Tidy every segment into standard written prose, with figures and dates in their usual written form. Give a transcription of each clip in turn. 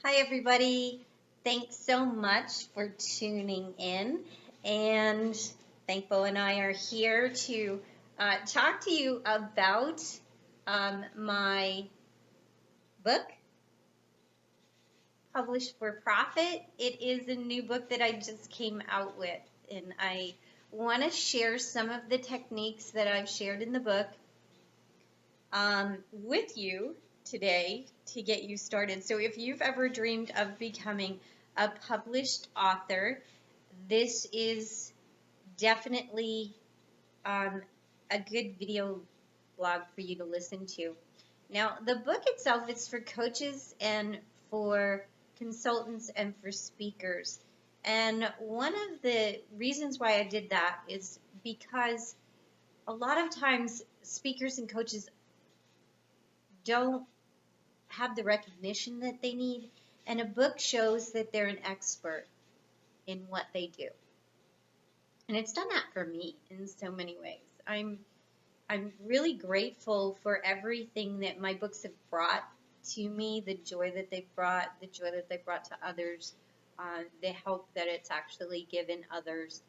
Hi, everybody. Thanks so much for tuning in. And Thankful and I are here to talk to you about my book, Published for Profit. It is a new book that I just came out with, and I want to share some of the techniques that I've shared in the book with you today to get you started. So if you've ever dreamed of becoming a published author, this is definitely a good video blog for you to listen to. Now, the book itself is for coaches and for consultants and for speakers. And one of the reasons why I did that is because a lot of times speakers and coaches don't have the recognition that they need, and a book shows that they're an expert in what they do. And it's done that for me in so many ways. I'm really grateful for everything that my books have brought to me, the joy that they've brought, the joy that they've brought to others, the help that it's actually given others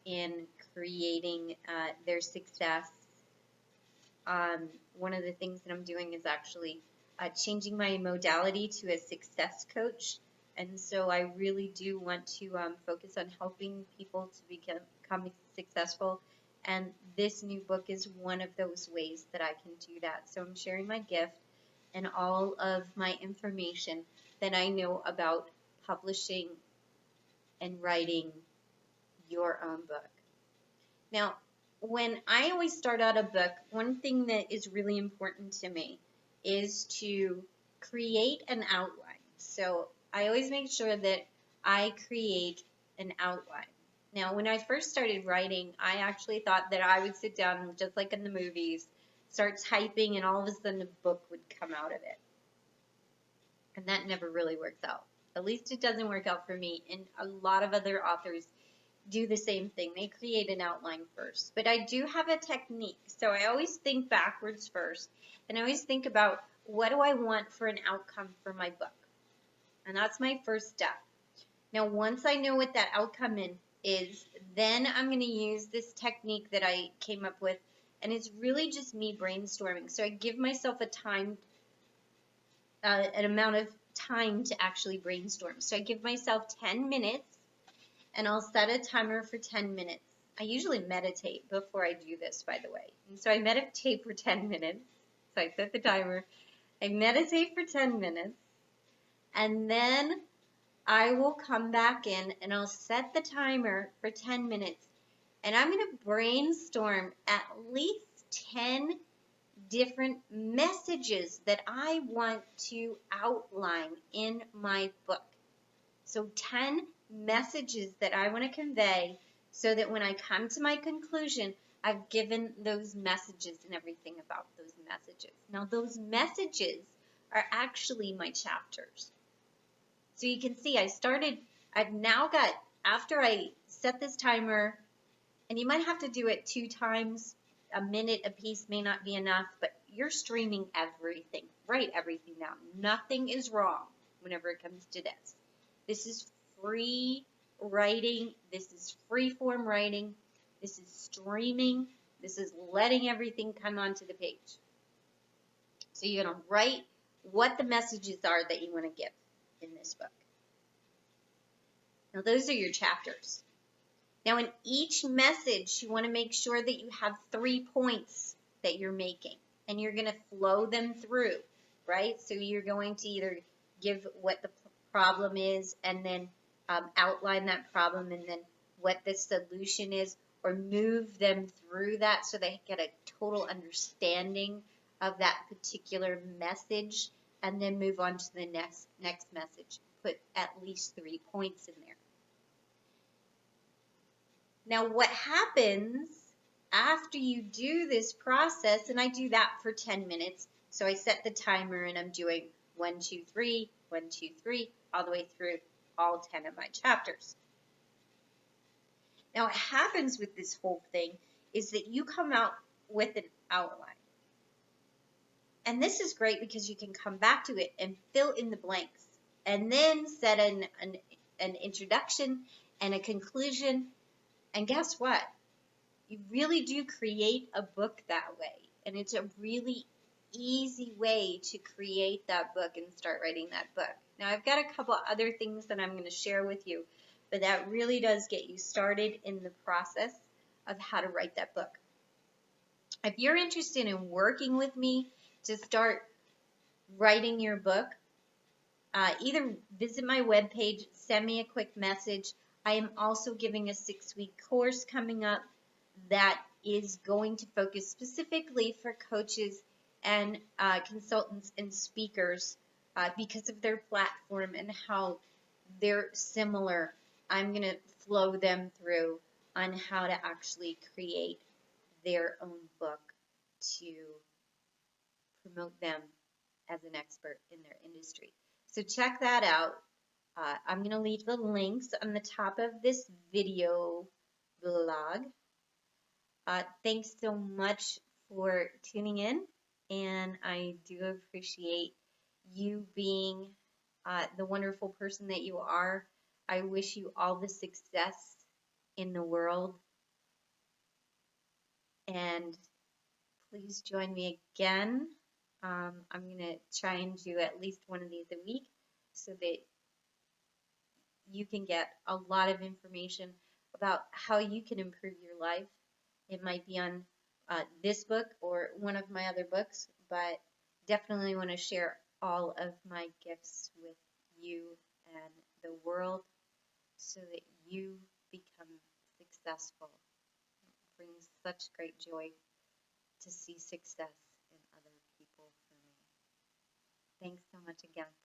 in creating their success. One of the things that I'm doing is actually changing my modality to a success coach. And so I really do want to focus on helping people to become successful. And this new book is one of those ways that I can do that. So I'm sharing my gift and all of my information that I know about publishing and writing your own book. Now, when I always start out a book, one thing that is really important to me is to create an outline. So I always make sure that I create an outline. Now, when I first started writing, I actually thought that I would sit down, just like in the movies, start typing, and all of a sudden a book would come out of it. And that never really works out. At least it doesn't work out for me. And a lot of other authors do the same thing. They create an outline first. But I do have a technique. So I always think backwards first. And I always think about, what do I want for an outcome for my book? And that's my first step. Now, once I know what that outcome is, then I'm going to use this technique that I came up with. And it's really just me brainstorming. So I give myself an amount of time to actually brainstorm. So I give myself 10 minutes. And I'll set a timer for 10 minutes. I usually meditate before I do this, by the way. And so I meditate for 10 minutes. So I set the timer. I meditate for 10 minutes. And then I will come back in and I'll set the timer for 10 minutes. And I'm going to brainstorm at least 10 different messages that I want to outline in my book. So 10 messages that I want to convey, so that when I come to my conclusion, I've given those messages and everything about those messages. Now, those messages are actually my chapters. So you can see I've now got, after I set this timer, and you might have to do it 2 times, a minute a piece may not be enough, but you're streaming everything. Write everything down. Nothing is wrong whenever it comes to this. This is free writing. This is free form writing. This is streaming. This is letting everything come onto the page. So you're going to write what the messages are that you want to give in this book. Now, those are your chapters. Now, in each message, you want to make sure that you have 3 points that you're making, and you're going to flow them through, right? So you're going to either give what the problem is, and then outline that problem, and then what the solution is, or move them through that so they get a total understanding of that particular message, and then move on to the next message. Put at least 3 points in there. Now, what happens after you do this process, and I do that for 10 minutes, so I set the timer and I'm doing 1, 2, 3, 1, 2, 3, all the way through all 10 of my chapters. Now, what happens with this whole thing is that you come out with an outline. And this is great because you can come back to it and fill in the blanks. and then set an introduction and a conclusion. And guess what? You really do create a book that way. And it's a really easy way to create that book and start writing that book. Now, I've got a couple other things that I'm going to share with you, but that really does get you started in the process of how to write that book. If you're interested in working with me to start writing your book, either visit my webpage, send me a quick message. I am also giving a 6-week course coming up that is going to focus specifically for coaches and consultants and speakers because of their platform and how they're similar. I'm going to flow them through on how to actually create their own book to promote them as an expert in their industry. So check that out. I'm going to leave the links on the top of this video blog. Thanks so much for tuning in, and I do appreciate you being the wonderful person that you are. I wish you all the success in the world, and please join me again. I'm going to try and do at least one of these a week so that you can get a lot of information about how you can improve your life. It might be on this book or one of my other books, but definitely want to share all of my gifts with you and the world so that you become successful. It brings such great joy to see success in other people for me. Thanks so much again.